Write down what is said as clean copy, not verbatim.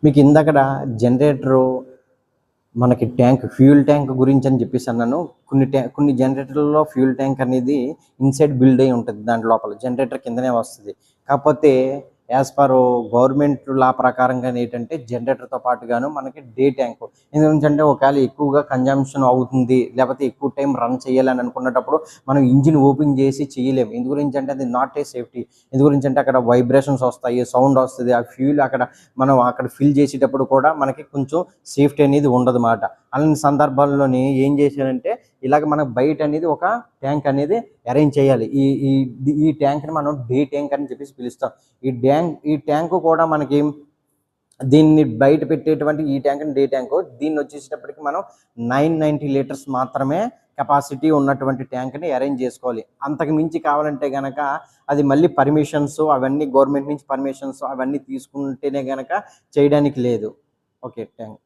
మీకు ఇందాకడ జనరేటరు మనకి ట్యాంక్ ఫ్యూయల్ ట్యాంక్ గురించి అని చెప్పేసి అన్నాను. కొన్ని జనరేటర్లలో ఫ్యూయల్ ట్యాంక్ అనేది ఇన్సైడ్ బిల్డ్ అయి ఉంటుంది. దాని లోపల జనరేటర్ కిందనే వస్తుంది. కాకపోతే యాజ్ పర్ గవర్నమెంట్ లా ప్రకారంగా ఏంటంటే జనరేటర్తో పాటుగాను మనకి డే ట్యాంక్, ఎందుకంటే ఒకవేళ ఎక్కువగా కన్జంప్షన్ అవుతుంది లేకపోతే ఎక్కువ టైం రన్ చేయాలని అనుకున్నప్పుడు మనం ఇంజిన్ ఓపెన్ చేసి చేయలేము. ఎందు గురించి అంటే అది నాట్ ఏ సేఫ్టీ. ఎందు గురించి అంటే అక్కడ వైబ్రేషన్స్ వస్తాయి, సౌండ్ వస్తుంది. ఆ ఫ్యూల్ మనం అక్కడ ఫిల్ చేసేటప్పుడు కూడా మనకి కొంచెం సేఫ్టీ అనేది ఉండదన్నమాట. అలాంటి సందర్భాల్లోని ఏం చేశారంటే ఇలాగ మనకు బయట అనేది ఒక ట్యాంక్ అనేది అరేంజ్ చేయాలి. ఈ ఈ ఈ ట్యాంక్ని మనం డే ట్యాంక్ అని చెప్పేసి పిలుస్తాం. ఈ ట్యాంకు కూడా మనకి దీన్ని బయట పెట్టేటువంటి ఈ ట్యాంక్ డే ట్యాంకు, దీన్ని వచ్చేసేటప్పటికి మనం 990 లీటర్స్ మాత్రమే కెపాసిటీ ఉన్నటువంటి ట్యాంక్ని అరేంజ్ చేసుకోవాలి. అంతకు మించి కావాలంటే కనుక అది మళ్ళీ పర్మిషన్స్ అవన్నీ గవర్నమెంట్ నుంచి పర్మిషన్స్ అవన్నీ తీసుకుంటేనే కనుక చేయడానికి లేదు. Okay, thank